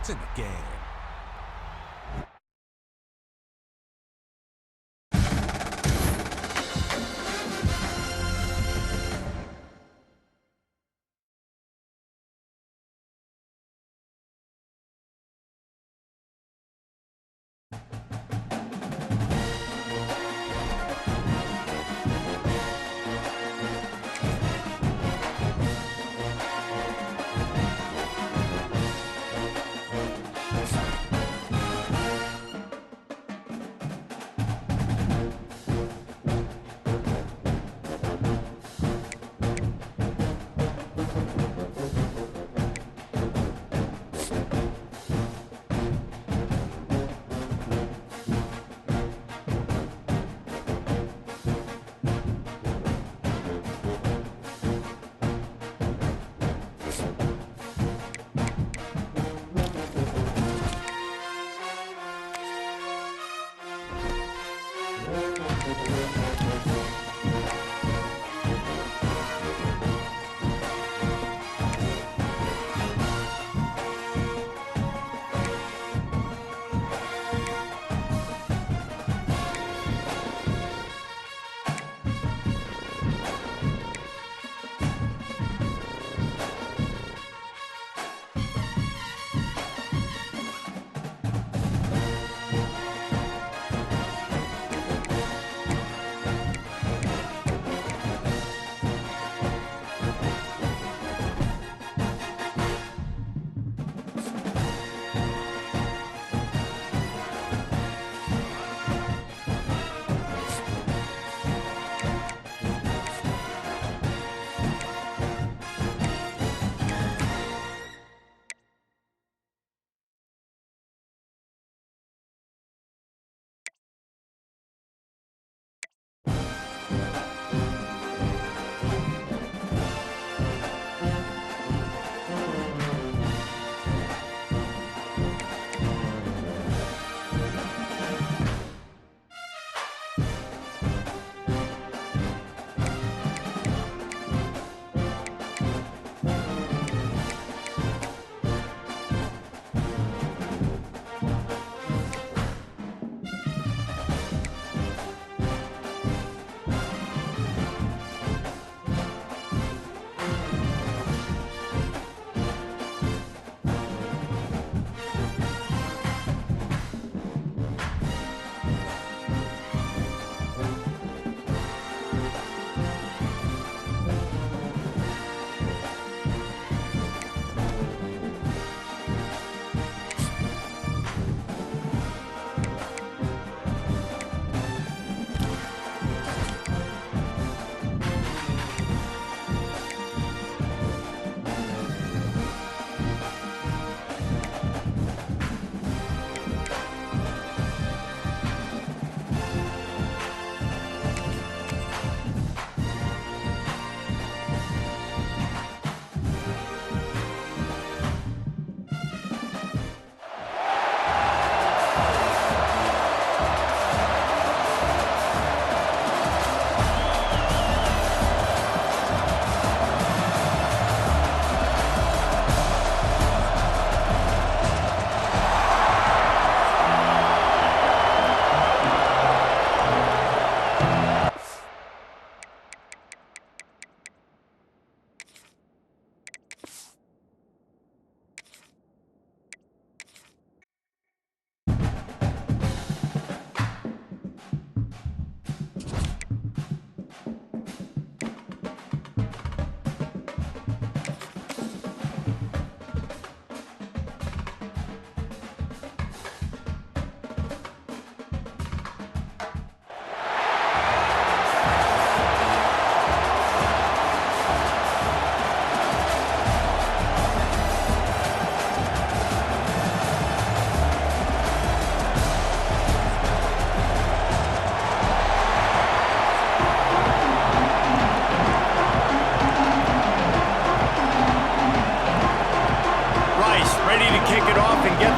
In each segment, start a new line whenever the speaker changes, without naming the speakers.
points in the game.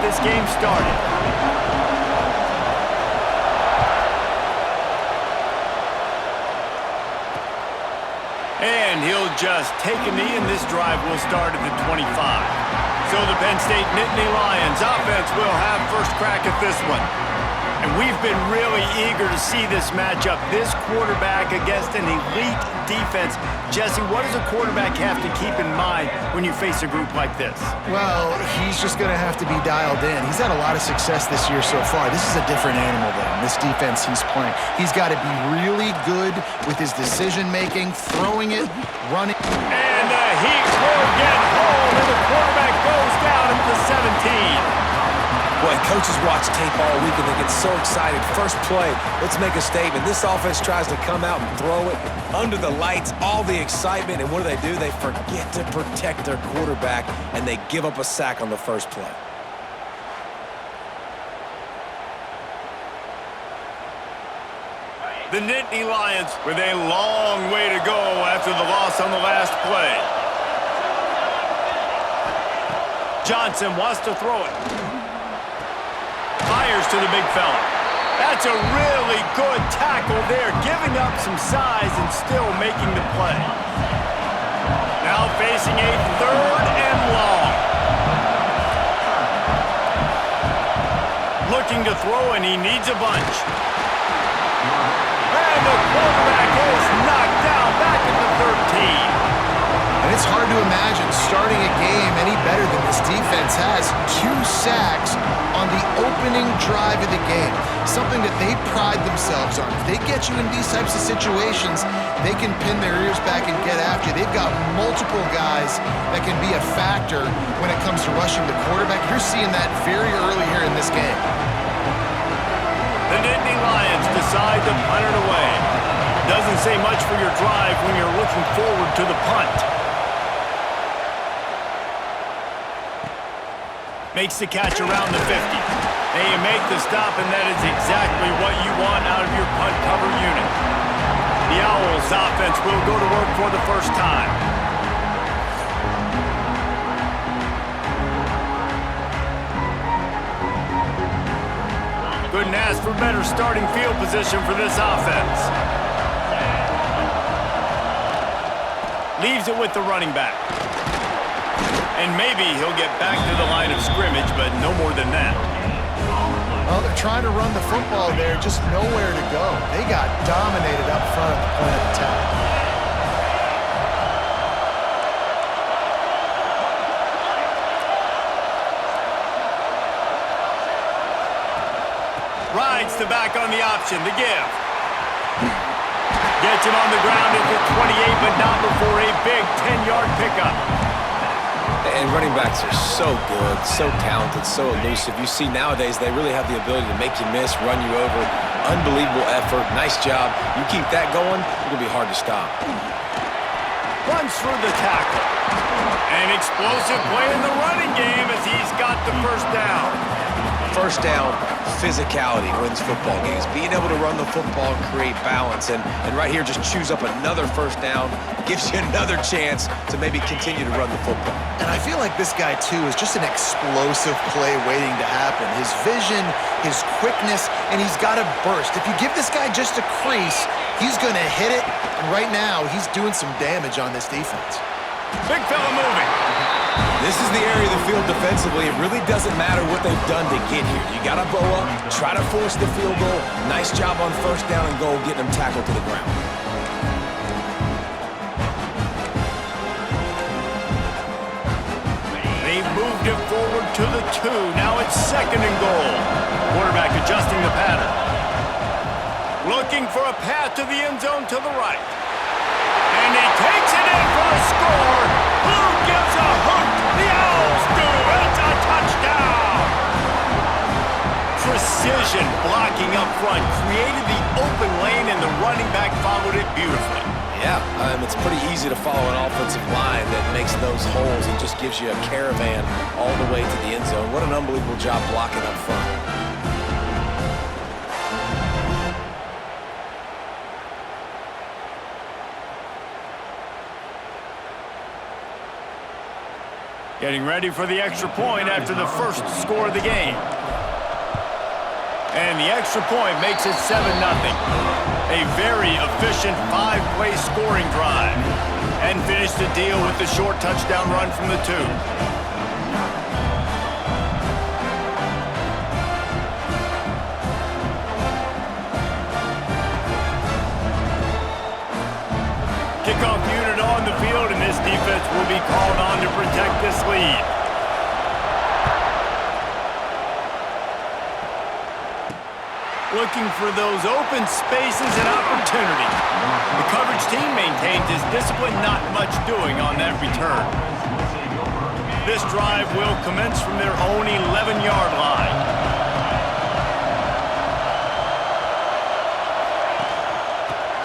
this game started. And he'll just take a knee, and this drive will start at the 25. So the Penn State Nittany Lions offense will have first crack at this one. And we've been really eager to see this matchup. This quarterback against an elite defense. Jesse, what does a quarterback have to keep in mind when you face a group like this?
Well, he's just going to have to be dialed in. He's had a lot of success this year so far. This is a different animal, though, this defense he's playing. He's got to be really good with his decision-making, throwing it, running.
And the Heat will get home, and the quarterback goes down at the 17.
Boy, coaches watch tape all week and they get so excited. First play, let's make a statement. This offense tries to come out and throw it under the lights, all the excitement, and what do? They forget to protect their quarterback, and they give up a sack on the first play.
The Nittany Lions with a long way to go after the loss on the last play. Johnson wants to throw it. Fires to the big fella. That's a really good tackle there, giving up some size and still making the play. Now facing a 3rd and long. Looking to throw, and he needs a bunch. And the quarterback is knocked down back at the 13.
And it's hard to imagine starting a game any better than this defense has. 2 sacks on the opening drive of the game. Something that they pride themselves on. If they get you in these types of situations, they can pin their ears back and get after you. They've got multiple guys that can be a factor when it comes to rushing the quarterback. You're seeing that very early here in this game.
The Nittany Lions decide to punt it away. Doesn't say much for your drive when you're looking forward to the punt. Makes the catch around the 50. They make the stop, and that is exactly what you want out of your punt cover unit. The Owls offense will go to work for the first time. Couldn't ask for better starting field position for this offense. Leaves it with the running back. And maybe he'll get back to the line of scrimmage, but no more than that.
Well, they're trying to run the football there, just nowhere to go. They got dominated up front at the point of attack.
Rides the back on the option to give. Gets him on the ground at the 28, but not before a big 10-yard pickup.
And running backs are so good, so talented, so elusive. You see nowadays they really have the ability to make you miss, run you over. Unbelievable effort. Nice job. You keep that going, it'll be hard to stop.
Runs through the tackle. An explosive play in the running game as he's got the first down.
First down, physicality wins football games. Being able to run the football and create balance. And right here, just choose up another first down, gives you another chance to maybe continue to run the football.
And I feel like this guy, too, is just an explosive play waiting to happen. His vision, his quickness, and he's got a burst. If you give this guy just a crease, he's going to hit it. And right now, he's doing some damage on this defense.
Big fella moving.
This is the area of the field defensively. It really doesn't matter what they've done to get here. You got to bow up, try to force the field goal. Nice job on first down and goal, getting them tackled to the ground.
They've moved it forward to the 2. Now it's 2nd and goal. Quarterback adjusting the pattern. Looking for a path to the end zone to the right. And he takes it in for a score. Who gives a hook? The Owls do. It's a touchdown. Precision blocking up front created the open lane, and the running back followed it beautifully.
Yeah, it's pretty easy to follow an offensive line that makes those holes and just gives you a caravan all the way to the end zone. What an unbelievable job blocking up front.
Getting ready for the extra point after the first score of the game. And the extra point makes it 7-0. A very efficient 5-play scoring drive. And finish the deal with the short touchdown run from the 2. Kickoff unit on the field, and this defense will be called on to protect this lead. Looking for those open spaces and opportunity. The coverage team maintains his discipline, not much doing on that return. This drive will commence from their own 11-yard line.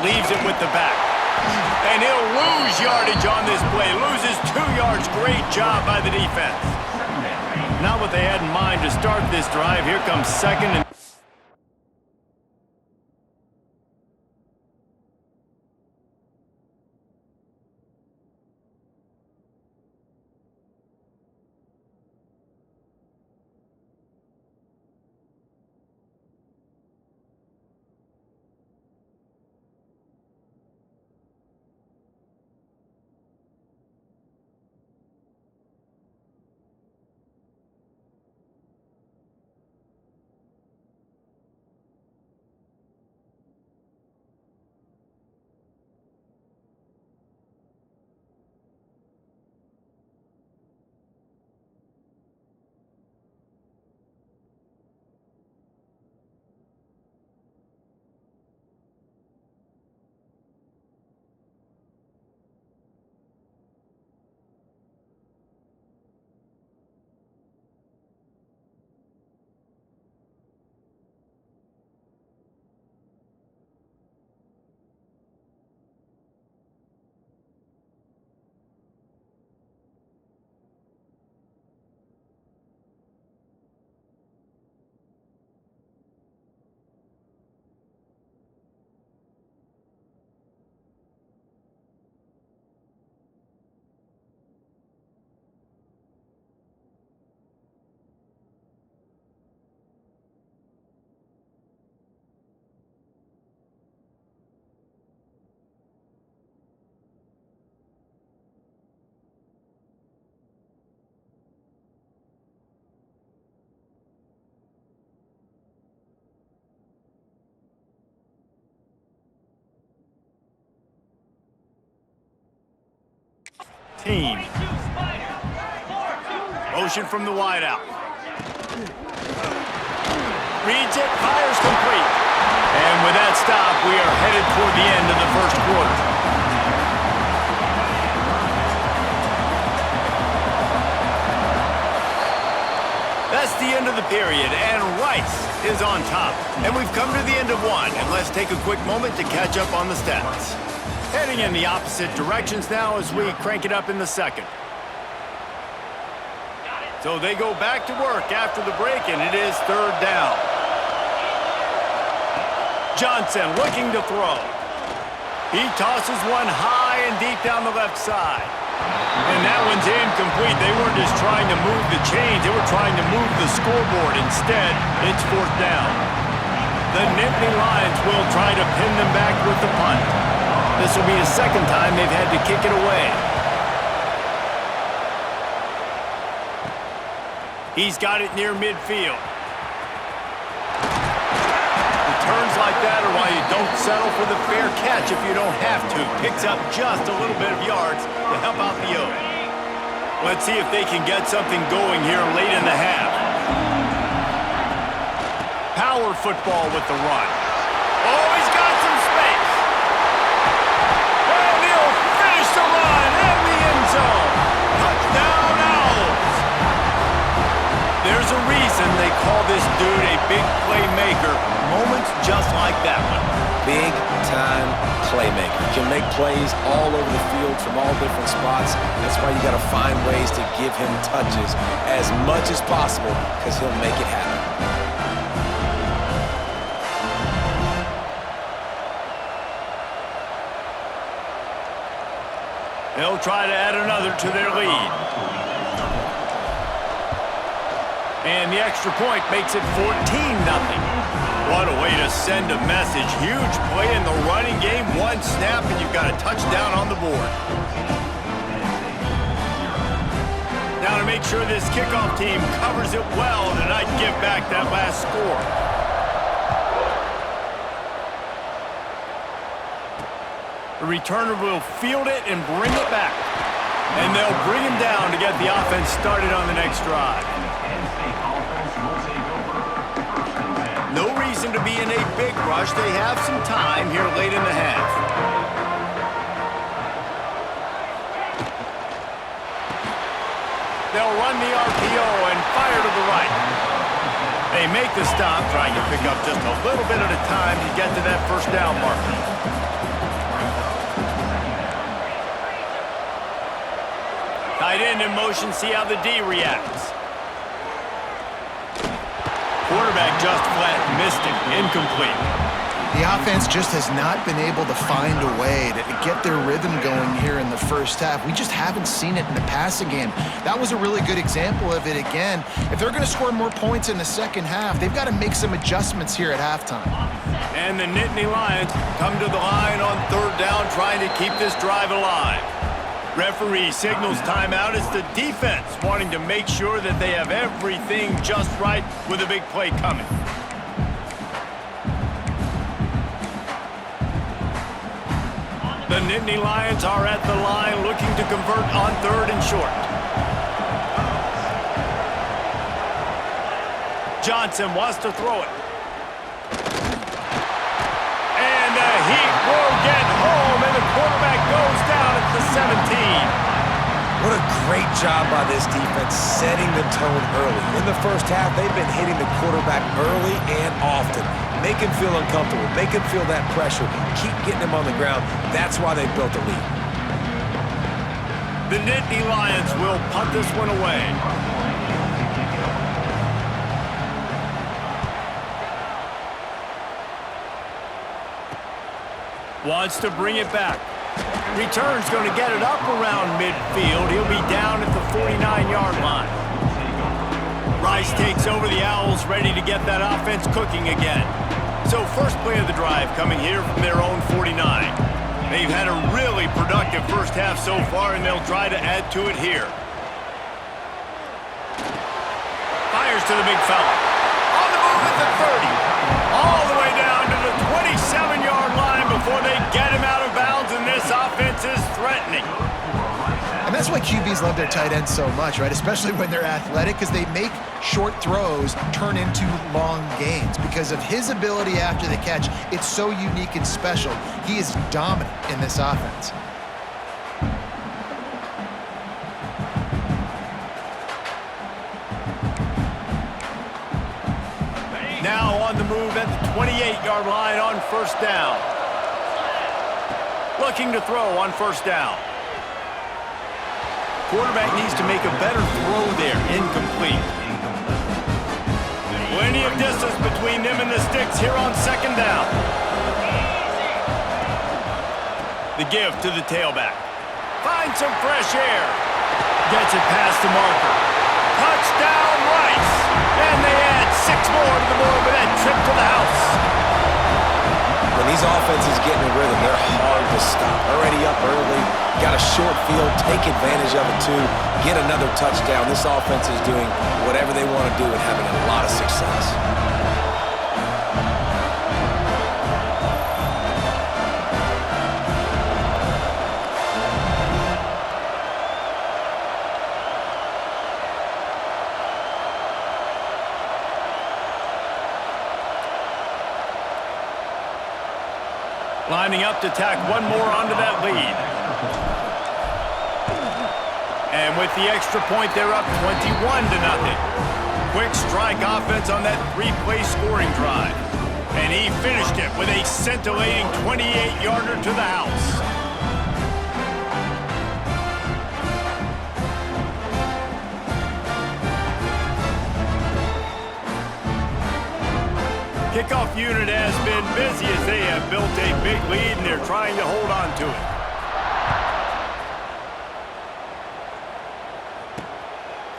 Leaves it with the back. And he'll lose yardage on this play. Loses 2 yards. Great job by the defense. Not what they had in mind to start this drive. Here comes second and team. Motion from the wideout. Reads it, fires complete. And with that stop, we are headed toward the end of the first quarter. That's the end of the period, and Rice is on top. And we've come to the end of one, and let's take a quick moment to catch up on the stats. Heading in the opposite directions now as we crank it up in the second. So they go back to work after the break, and it is third down. Johnson looking to throw. He tosses one high and deep down the left side. And that one's incomplete. They weren't just trying to move the chains. They were trying to move the scoreboard. Instead, it's fourth down. The Nittany Lions will try to pin them back with the punt. This will be the second time they've had to kick it away. He's got it near midfield. Returns like that are why you don't settle for the fair catch if you don't have to. Picks up just a little bit of yards to help out the Oaks. Let's see if they can get something going here late in the half. Power football with the run. Oh, he's got some space. And he'll finish the run in the end zone. Touchdown, Owls. There's a reason they call this dude a big playmaker. Moments just like that one.
Big-time playmaker. He can make plays all over the field from all different spots. That's why you got to find ways to give him touches as much as possible because he'll make it happen.
They'll try to add another to their lead. And the extra point makes it 14-0. What a way to send a message. Huge play in the running game. One snap and you've got a touchdown on the board. Now to make sure this kickoff team covers it well tonight, give back that last score. The returner will field it and bring it back. And they'll bring him down to get the offense started on the next drive. No reason to be in a big rush. They have some time here late in the half. They'll run the RPO and fire to the right. They make the stop, trying to pick up just a little bit at a time to get to that first down marker. Tight end in motion, see how the D reacts. Quarterback just flat missed it, incomplete.
The offense just has not been able to find a way to get their rhythm going here in the first half. We just haven't seen it in the passing game. That was a really good example of it again. If they're going to score more points in the second half, they've got to make some adjustments here at halftime.
And the Nittany Lions come to the line on third down, trying to keep this drive alive. Referee signals timeout. It's the defense wanting to make sure that they have everything just right with a big play coming. The Nittany Lions are at the line looking to convert on third and short. Johnson wants to throw it. And the Heat will get home, and the quarterback goes down at the 17.
What a great job by this defense setting the tone early. In the first half, they've been hitting the quarterback early and often. Make him feel uncomfortable. Make him feel that pressure. Keep getting him on the ground. That's why they built the lead.
The Nittany Lions will punt this one away. Wants to bring it back. Return's going to get it up around midfield. He'll be down at the 49-yard line. Rice takes over the Owls, ready to get that offense cooking again. So first play of the drive coming here from their own 49. They've had a really productive first half so far, and they'll try to add to it here. Fires to the big fella. On the move at the 30. All the way down to the 27-yard line before they get him out of bounds, and this offense is threatening.
And that's why QBs love their tight ends so much, right? Especially when they're athletic, because they make short throws turn into long gains. Because of his ability after the catch, it's so unique and special. He is dominant in this offense.
Now on the move at the 28-yard line on first down. Looking to throw on first down. Quarterback needs to make a better throw there. Incomplete. Plenty of distance between them and the sticks here on second down. The give to the tailback. Finds some fresh air. Gets it past the marker. Touchdown, Rice. And they add 6 more to the board with that trip to the house.
When these offenses get in a rhythm, they're hard to stop. Already up early, got a short field, take advantage of it too, get another touchdown. This offense is doing whatever they want to do and having a lot of success.
Lining up to tack one more onto that lead. And with the extra point, they're up 21-0. Quick strike offense on that 3-play scoring drive. And he finished it with a scintillating 28-yarder to the house. Kickoff unit has been busy as they have built a big lead, and they're trying to hold on to it.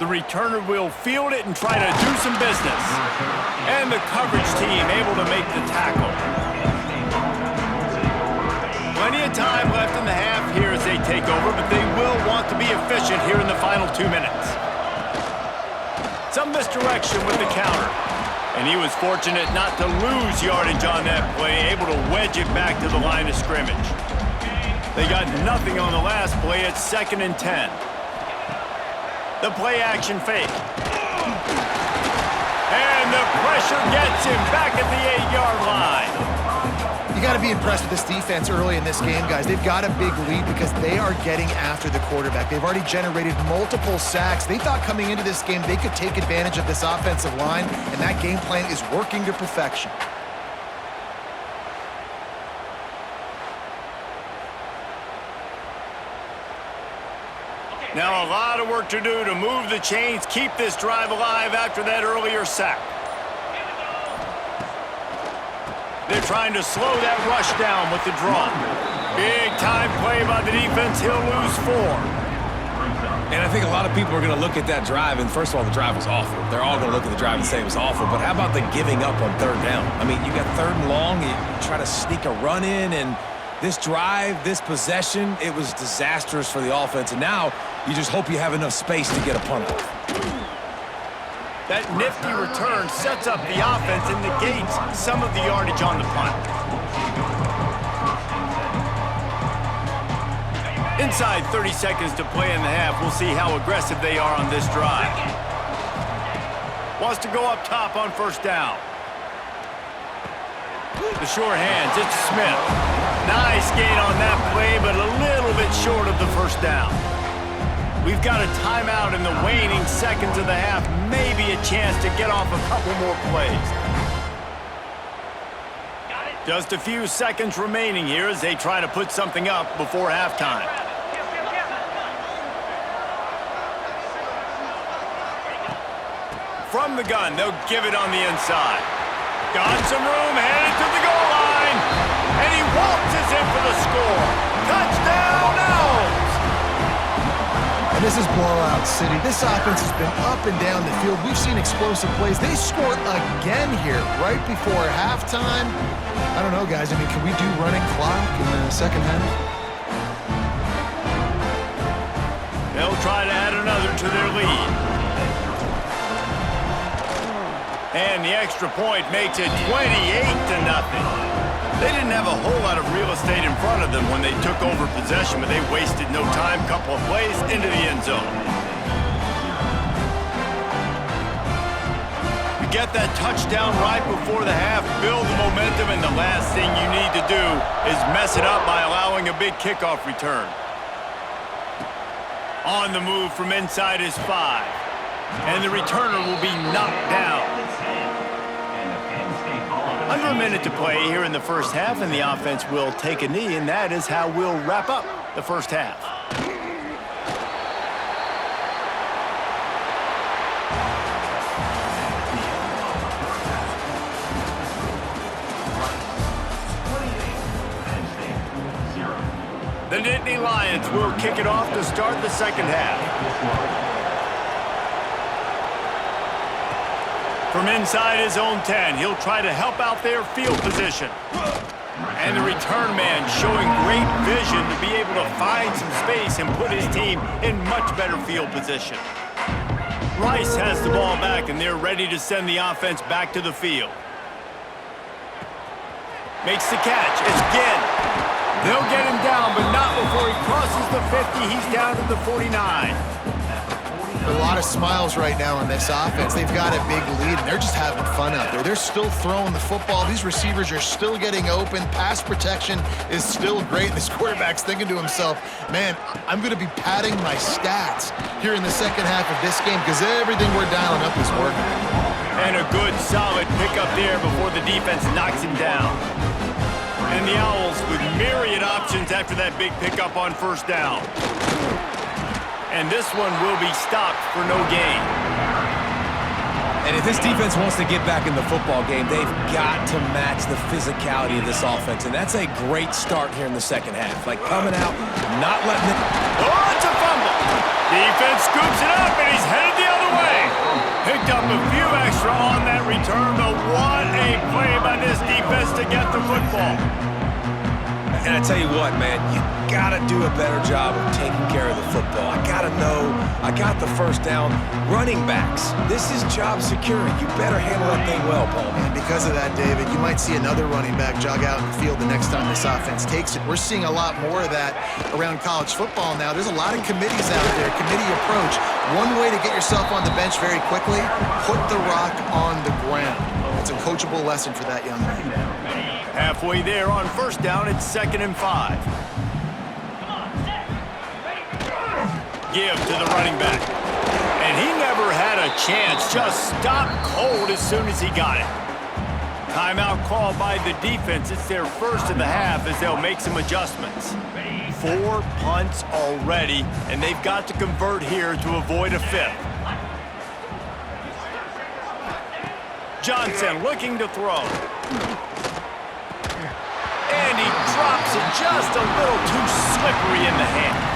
The returner will field it and try to do some business. And the coverage team able to make the tackle. Plenty of time left in the half here as they take over, but they will want to be efficient here in the final 2 minutes. Some misdirection with the counter. And he was fortunate not to lose yardage on that play, able to wedge it back to the line of scrimmage. They got nothing on the last play. It's 2nd and 10. The play action fake. And the pressure gets him back at the 8-yard line.
You got to be impressed with this defense early in this game, guys. They've got a big lead because they are getting after the quarterback. They've already generated multiple sacks. They thought coming into this game they could take advantage of this offensive line, and that game plan is working to perfection.
Now a lot of work to do to move the chains, keep this drive alive after that earlier sack. They're trying to slow that rush down with the draw. Big time play by the defense. He'll lose 4.
And I think a lot of people are going to look at that drive, and first of all, the drive was awful. They're all going to look at the drive and say it was awful, but how about the giving up on 3rd down? I mean, you got 3rd and long, you try to sneak a run in, and this drive, this possession, it was disastrous for the offense, and now you just hope you have enough space to get a punt off.
That nifty return sets up the offense and negates some of the yardage on the punt. Inside 30 seconds to play in the half. We'll see how aggressive they are on this drive. Wants to go up top on 1st down. The short hands, it's Smith. Nice gain on that play, but a little bit short of the 1st down. We've got a timeout in the waning seconds of the half. Maybe a chance to get off a couple more plays. Just a few seconds remaining here as they try to put something up before halftime. From the gun, they'll give it on the inside. Got some room, headed to the goal line. And he waltzes in for the score. Touchdown, Owls!
And this is blowout city. This offense has been up and down the field. We've seen explosive plays. They scored again here right before halftime. I don't know, guys. I mean, can we do running clock in the second half?
They'll try to add another to their lead. And the extra point makes it 28-0. They didn't have a whole lot of real estate in front of them when they took over possession, but they wasted no time. Couple of plays into the end zone. You get that touchdown right before the half, build the momentum, and the last thing you need to do is mess it up by allowing a big kickoff return. On the move from inside his 5. And the returner will be knocked down. Under a minute to play here in the first half, and the offense will take a knee, and that is how we'll wrap up the first half. The Nittany Lions will kick it off to start the second half. From inside his own 10, he'll try to help out their field position. And the return man showing great vision to be able to find some space and put his team in much better field position. Rice has the ball back, and they're ready to send the offense back to the field. Makes the catch. It's Ginn. They'll get him down, but not before he crosses the 50. He's down to the 49.
A lot of smiles right now on this offense. They've got a big lead, and they're just having fun out there. They're still throwing the football. These receivers are still getting open. Pass protection is still great. This quarterback's thinking to himself, man, I'm going to be padding my stats here in the second half of this game because everything we're dialing up is working.
And a good, solid pickup there before the defense knocks him down. And the Owls with myriad options after that big pickup on 1st down. And this one will be stopped for no gain.
And if this defense wants to get back in the football game, they've got to match the physicality of this offense. And that's a great start here in the second half. Like coming out, not letting it...
Oh, it's a fumble. Defense scoops it up, and he's headed the other way. Picked up a few extra on that return, but what a play by this defense to get the football.
And I tell you what, man, you got to do a better job of taking care of the football. I got got to know, I got the first down. Running backs, this is job security. You better handle that thing well, Paul.
And because of that, David, you might see another running back jog out in the field the next time this offense takes it. We're seeing a lot more of that around college football now. There's a lot of committees out there, committee approach. One way to get yourself on the bench very quickly, put the rock on the ground. It's a coachable lesson for that young man.
Halfway there on first down, it's 2nd and 5. Give to the running back. And he never had a chance. Just stopped cold as soon as he got it. Timeout called by the defense. It's their first of the half as they'll make some adjustments. 4 punts already, and they've got to convert here to avoid a 5th. Johnson looking to throw. And he drops it just a little too slippery in the hands.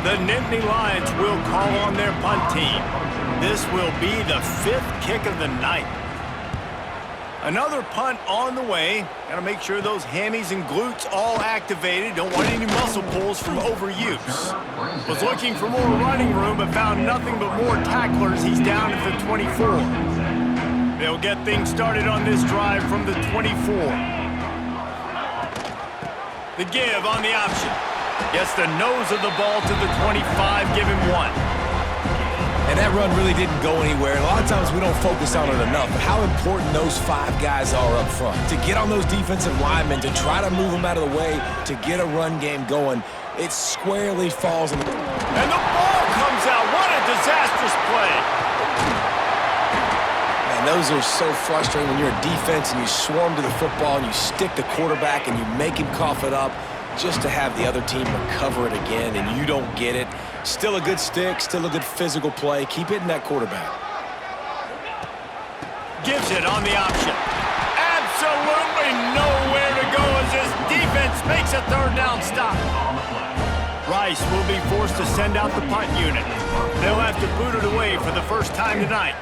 The Nittany Lions will call on their punt team. This will be the 5th kick of the night. Another punt on the way. Got to make sure those hammies and glutes all activated. Don't want any muscle pulls from overuse. Was looking for more running room, but found nothing but more tacklers. He's down at the 24. They'll get things started on this drive from the 24. The give on the option. Gets the nose of the ball to the 25, give him 1.
And that run really didn't go anywhere. And a lot of times we don't focus on it enough, but how important those 5 guys are up front. To get on those defensive linemen, to try to move them out of the way, to get a run game going, it squarely falls in.
And the ball comes out. What a disastrous play.
And those are so frustrating when you're a defense and you swarm to the football and you stick the quarterback and you make him cough it up just to have the other team recover it again and you don't get it. Still a good stick, still a good physical play. Keep hitting that quarterback.
Gives it on the option. Absolutely nowhere to go as this defense makes a 3rd down stop. Rice will be forced to send out the punt unit. They'll have to boot it away for the first time tonight.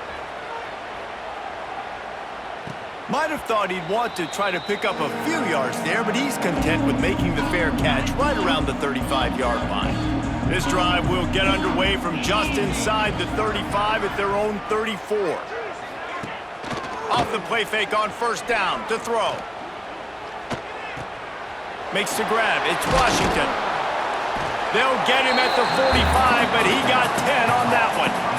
Might have thought he'd want to try to pick up a few yards there, but he's content with making the fair catch right around the 35-yard line. This drive will get underway from just inside the 35 at their own 34. Off the play fake on first down to throw. Makes the grab. It's Washington. They'll get him at the 45, but he got 10 on that one.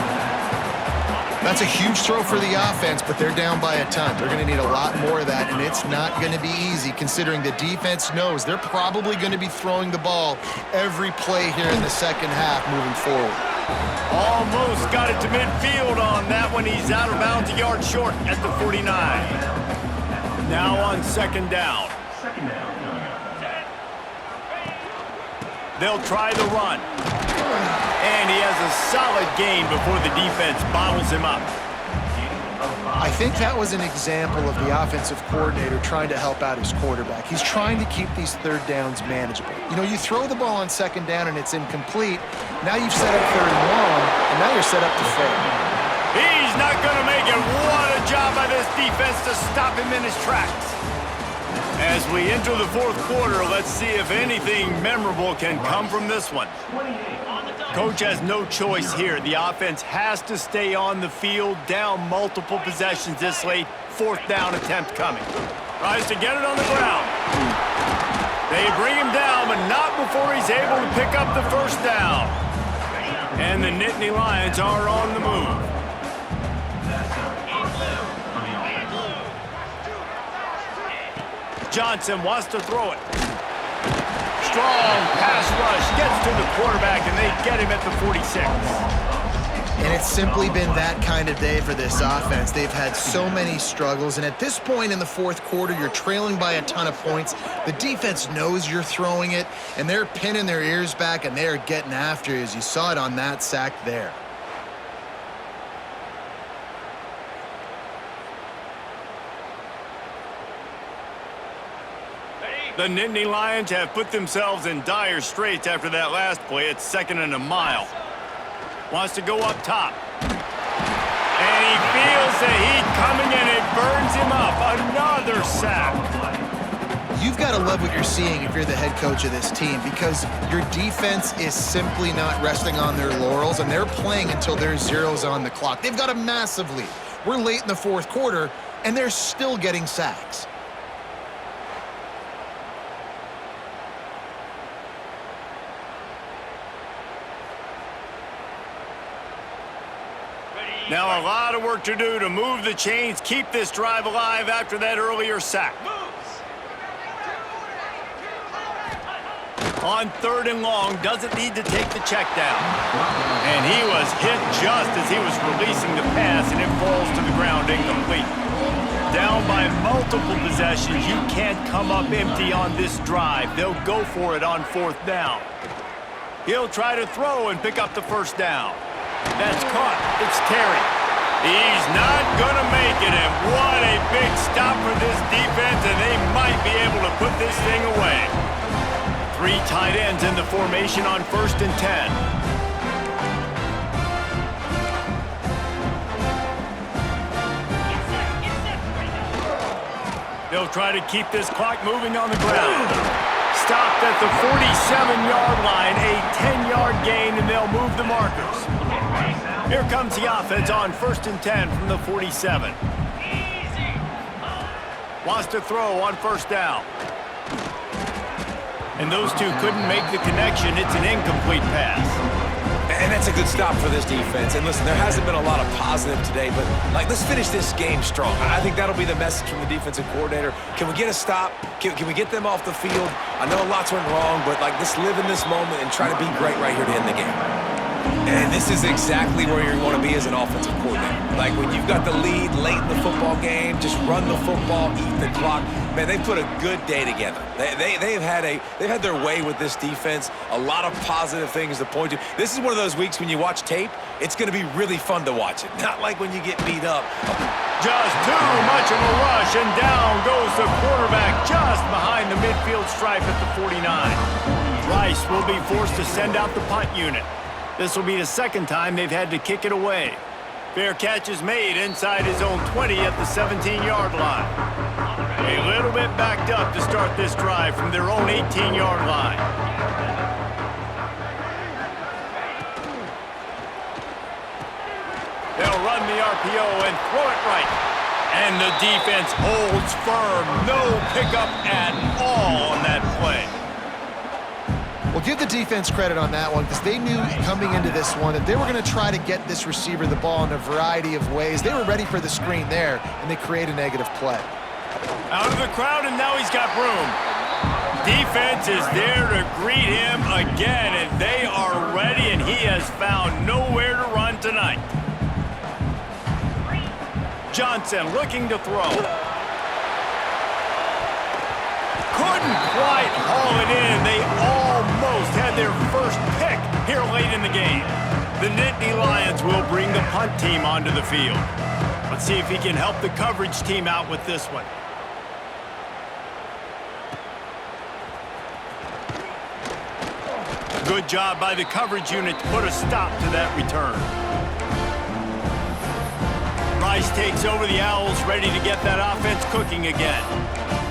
That's a huge throw for the offense, but they're down by a ton. They're going to need a lot more of that, and it's not going to be easy considering the defense knows they're probably going to be throwing the ball every play here in the second half moving forward.
Almost got it to midfield on that one. He's out of bounds a yard short at the 49. Now on 2nd down. They'll try the run. And he has a solid gain before the defense bottles him up.
I think that was an example of the offensive coordinator trying to help out his quarterback. He's trying to keep these 3rd downs manageable. You know, you throw the ball on 2nd down and it's incomplete. Now you've set up 3rd and long, and now you're set up to fail.
He's not going to make it. What a job by this defense to stop him in his tracks. As we enter the 4th quarter, let's see if anything memorable can come from this one. Coach has no choice here. The offense has to stay on the field, down multiple possessions this late. 4th down attempt coming. Tries to get it on the ground. They bring him down, but not before he's able to pick up the first down. And the Nittany Lions are on the move. Johnson wants to throw it. Strong pass rush, gets to the quarterback, and they get him at the 46.
And it's simply been that kind of day for this offense. They've had so many struggles, and at this point in the 4th quarter, you're trailing by a ton of points. The defense knows you're throwing it, and they're pinning their ears back, and they're getting after you, as you saw it on that sack there.
The Nittany Lions have put themselves in dire straits after that last play. It's 2nd and a mile. Wants to go up top. And he feels the heat coming and it burns him up. Another sack.
You've got to love what you're seeing if you're the head coach of this team, because your defense is simply not resting on their laurels, and they're playing until there's zeros on the clock. They've got a massive lead. We're late in the fourth quarter, and they're still getting sacks.
Now a lot of work to do to move the chains, keep this drive alive after that earlier sack. On 3rd and long, doesn't need to take the check down. And he was hit just as he was releasing the pass, and it falls to the ground incomplete. Down by multiple possessions, you can't come up empty on this drive. They'll go for it on 4th down. He'll try to throw and pick up the 1st down. That's caught. It's Terry. He's not going to make it, and what a big stop for this defense, and they might be able to put this thing away. 3 tight ends in the formation on 1st and 10. They'll try to keep this clock moving on the ground. Stopped at the 47-yard line, a 10-yard gain, and they'll move the markers. Here comes the offense on 1st and 10 from the 47. Wants to throw on 1st down. And those two couldn't make the connection. It's an incomplete pass.
And that's a good stop for this defense. And listen, there hasn't been a lot of positive today, but let's finish this game strong. I think that'll be the message from the defensive coordinator. Can we get a stop? Can we get them off the field? I know lots went wrong, but let's live in this moment and try to be great right here to end the game. And this is exactly where you want to be as an offensive coordinator. Like when you've got the lead late in the football game, just run the football, eat the clock. Man, they put a good day together. They've had their way with this defense. A lot of positive things to point to. This is one of those weeks when you watch tape, it's going to be really fun to watch it. Not like when you get beat up.
Just too much of a rush, and down goes the quarterback just behind the midfield stripe at the 49. Rice will be forced to send out the punt unit. This will be the 2nd time they've had to kick it away. Fair catch is made inside his own 20 at the 17-yard line. A little bit backed up to start this drive from their own 18-yard line. They'll run the RPO and throw it right. And the defense holds firm. No pickup at all on that play.
Well, give the defense credit on that one, because they knew coming into this one that they were going to try to get this receiver the ball in a variety of ways. They were ready for the screen there, and they create a negative play.
Out of the crowd, and now he's got room. Defense is there to greet him again, and they are ready, and he has found nowhere to run tonight. Johnson looking to throw. Couldn't quite haul it in. They almost had their first pick here late in the game. The Nittany Lions will bring the punt team onto the field. Let's see if he can help the coverage team out with this one. Good job by the coverage unit to put a stop to that return. Rice takes over the Owls, ready to get that offense cooking again.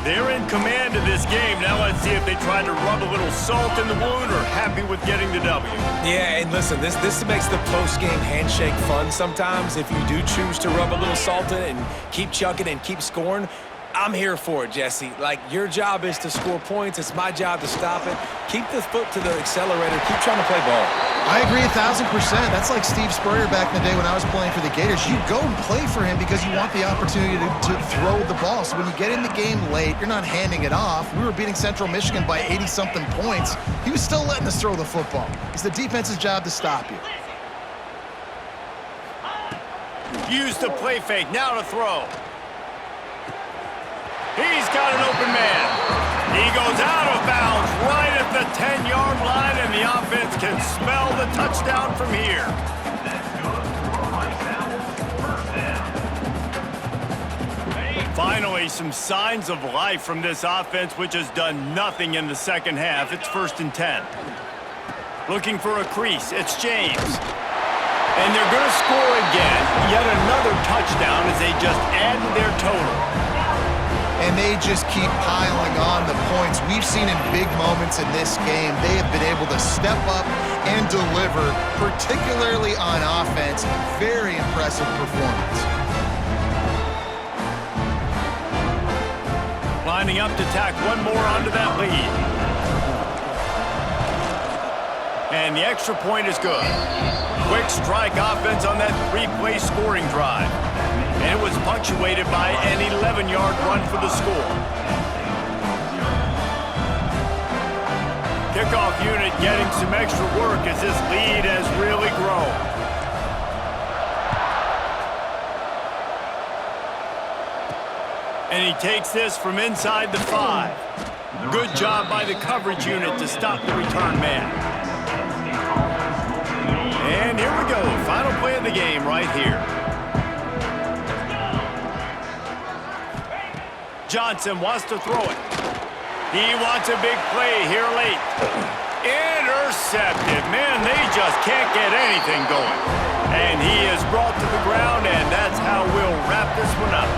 They're in command of this game. Now let's see if they try to rub a little salt in the wound or happy with getting the W.
Yeah, and listen, this makes the post-game handshake fun sometimes. If you do choose to rub a little salt in it and keep chucking and keep scoring, I'm here for it, Jesse. Your job is to score points. It's my job to stop it. Keep the foot to the accelerator. Keep trying to play ball.
I agree 1,000%. That's like Steve Spurrier back in the day when I was playing for the Gators. You go and play for him because you want the opportunity to throw the ball. So when you get in the game late, you're not handing it off. We were beating Central Michigan by 80-something points. He was still letting us throw the football. It's the defense's job to stop you.
Use the play fake. Now to throw. He's got an open man. He goes out of bounds right at the 10-yard line, and the offense can smell the touchdown from here. Finally, some signs of life from this offense, which has done nothing in the second half. It's 1st and 10. Looking for a crease. It's James. And they're going to score again. Yet another touchdown as they just add to their total.
And they just keep piling on the points we've seen in big moments in this game. They have been able to step up and deliver, particularly on offense. Very impressive performance.
Lining up to tack one more onto that lead. And the extra point is good. Quick strike offense on that three-play scoring drive. And it was punctuated by an 11-yard run for the score. Kickoff unit getting some extra work as this lead has really grown. And he takes this from inside the 5. Good job by the coverage unit to stop the return man. And here we go, final play of the game right here. Johnson wants to throw it. He wants a big play here late. Intercepted. Man, they just can't get anything going. And he is brought to the ground, and that's how we'll wrap this one up.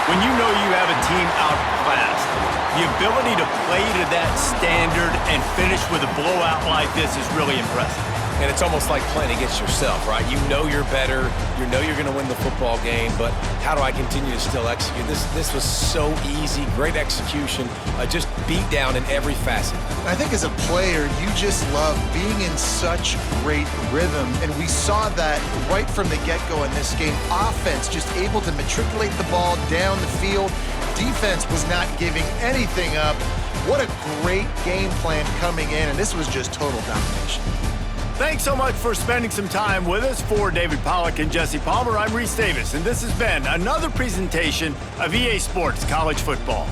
When you know you have a team outclassed, the ability to play to that standard and finish with a blowout like this is really impressive.
And it's almost like playing against yourself, right? You know you're better. You know you're going to win the football game, but how do I continue to still execute? This was so easy, great execution, just beat down in every facet.
I think as a player, you just love being in such great rhythm, and we saw that right from the get-go in this game. Offense just able to matriculate the ball down the field. Defense was not giving anything up. What a great game plan coming in, and this was just total domination.
Thanks so much for spending some time with us. For David Pollack and Jesse Palmer, I'm Reese Davis, and this has been another presentation of EA Sports College Football.